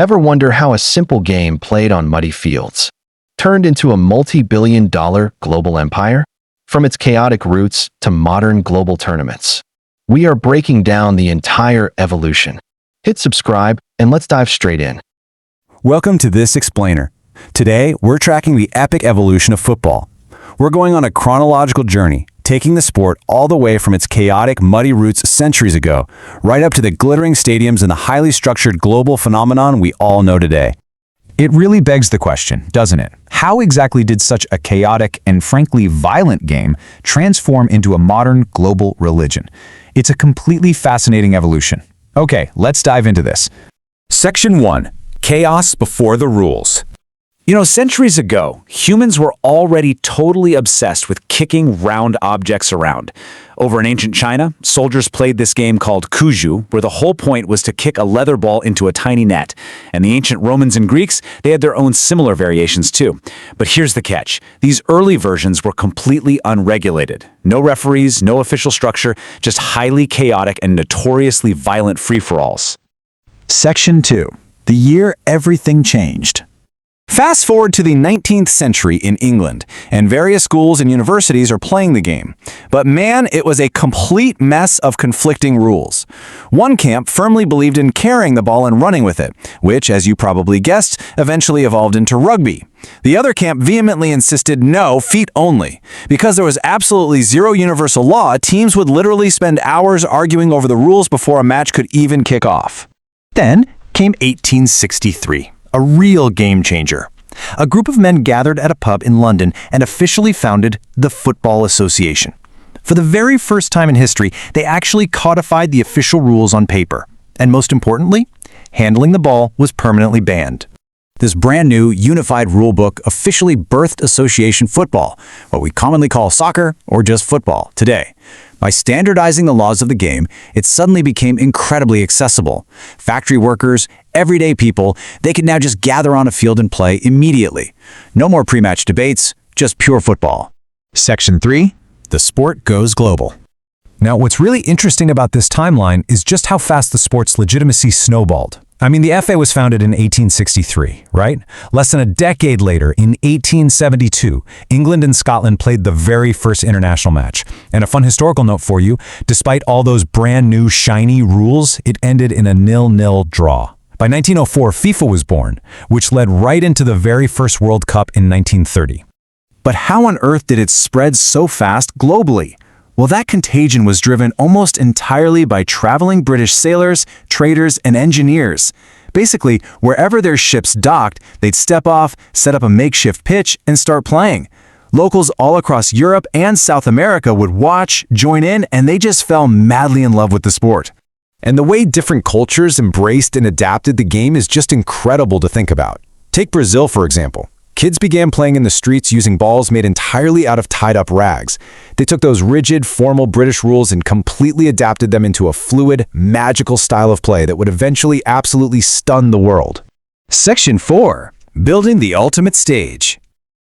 Ever wonder how a simple game played on muddy fields turned into a multi-billion-dollar global empire? From its chaotic roots to modern global tournaments, we are breaking down the entire evolution. Hit subscribe and let's dive straight in. Welcome to This Explainer. Today, we're tracking the epic evolution of football. We're going on a chronological journey, taking the sport all the way from its chaotic, muddy roots centuries ago, right up to the glittering stadiums and the highly structured global phenomenon we all know today. It really begs the question, doesn't it? How exactly did such a chaotic and frankly violent game transform into a modern global religion? It's a completely fascinating evolution. Okay, let's dive into this. Section 1. Chaos before the rules. Centuries ago, humans were already totally obsessed with kicking round objects around. Over in ancient China, soldiers played this game called Cuju, where the whole point was to kick a leather ball into a tiny net. And the ancient Romans and Greeks, they had their own similar variations too. But here's the catch. These early versions were completely unregulated. No referees, no official structure, just highly chaotic and notoriously violent free-for-alls. Section 2. The year everything changed. Fast forward to the 19th century in England, and various schools and universities are playing the game. But man, it was a complete mess of conflicting rules. One camp firmly believed in carrying the ball and running with it, which, as you probably guessed, eventually evolved into rugby. The other camp vehemently insisted no, feet only. Because there was absolutely zero universal law, teams would literally spend hours arguing over the rules before a match could even kick off. Then came 1863. A real game changer. A group of men gathered at a pub in London and officially founded the Football Association. For the very first time in history, they actually codified the official rules on paper. And most importantly, handling the ball was permanently banned. This brand new, unified rulebook officially birthed association football, what we commonly call soccer or just football today. By standardizing the laws of the game, it suddenly became incredibly accessible. Factory workers, everyday people, they could now just gather on a field and play immediately. No more pre-match debates, just pure football. Section 3. The sport goes global. Now, what's really interesting about this timeline is just how fast the sport's legitimacy snowballed. I mean, the FA was founded in 1863, right? Less than a decade later, in 1872, England and Scotland played the very first international match. And a fun historical note for you, despite all those brand new shiny rules, it ended in a 0-0 draw. By 1904, FIFA was born, which led right into the very first World Cup in 1930. But how on earth did it spread so fast globally? Well, that contagion was driven almost entirely by traveling British sailors, traders, and engineers. Basically, wherever their ships docked, they'd step off, set up a makeshift pitch, and start playing. Locals all across Europe and South America would watch, join in, and they just fell madly in love with the sport. And the way different cultures embraced and adapted the game is just incredible to think about. Take Brazil, for example. Kids began playing in the streets using balls made entirely out of tied-up rags. They took those rigid, formal British rules and completely adapted them into a fluid, magical style of play that would eventually absolutely stun the world. Section 4. Building the ultimate stage.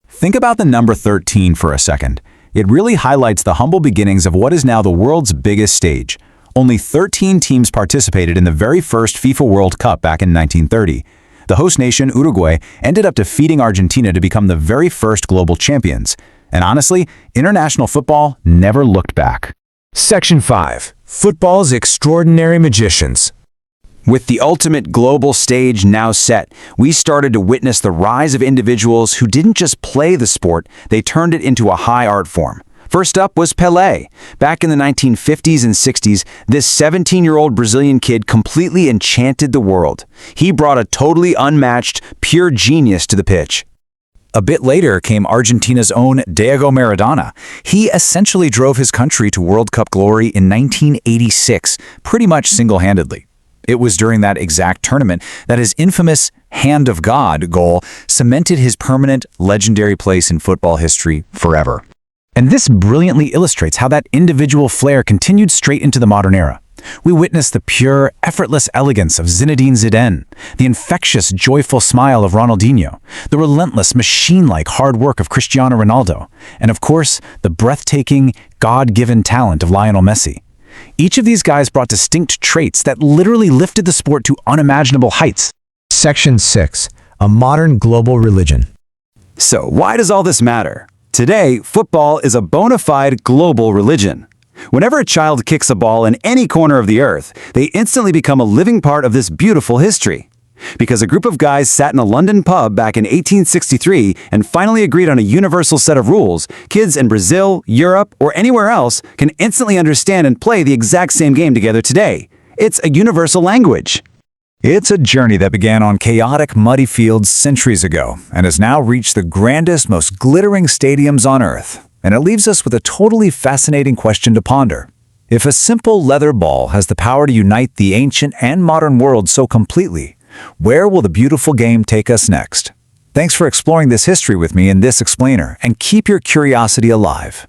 Think about the number 13 for a second. It really highlights the humble beginnings of what is now the world's biggest stage. Only 13 teams participated in the very first FIFA World Cup back in 1930. The host nation, Uruguay, ended up defeating Argentina to become the very first global champions. And honestly, international football never looked back. Section 5. Football's extraordinary magicians. With the ultimate global stage now set, we started to witness the rise of individuals who didn't just play the sport, they turned it into a high art form. First up was Pelé. Back in the 1950s and 60s, this 17-year-old Brazilian kid completely enchanted the world. He brought a totally unmatched, pure genius to the pitch. A bit later came Argentina's own Diego Maradona. He essentially drove his country to World Cup glory in 1986, pretty much single-handedly. It was during that exact tournament that his infamous Hand of God goal cemented his permanent, legendary place in football history forever. And this brilliantly illustrates how that individual flair continued straight into the modern era. We witnessed the pure, effortless elegance of Zinedine Zidane, the infectious, joyful smile of Ronaldinho, the relentless, machine-like hard work of Cristiano Ronaldo, and of course, the breathtaking, God-given talent of Lionel Messi. Each of these guys brought distinct traits that literally lifted the sport to unimaginable heights. Section 6. A modern global religion. So, why does all this matter? Today, football is a bona fide global religion. Whenever a child kicks a ball in any corner of the earth, they instantly become a living part of this beautiful history. Because a group of guys sat in a London pub back in 1863 and finally agreed on a universal set of rules, kids in Brazil, Europe, or anywhere else can instantly understand and play the exact same game together today. It's a universal language. It's a journey that began on chaotic, muddy fields centuries ago and has now reached the grandest, most glittering stadiums on Earth. And it leaves us with a totally fascinating question to ponder. If a simple leather ball has the power to unite the ancient and modern world so completely, where will the beautiful game take us next? Thanks for exploring this history with me in this explainer, and keep your curiosity alive.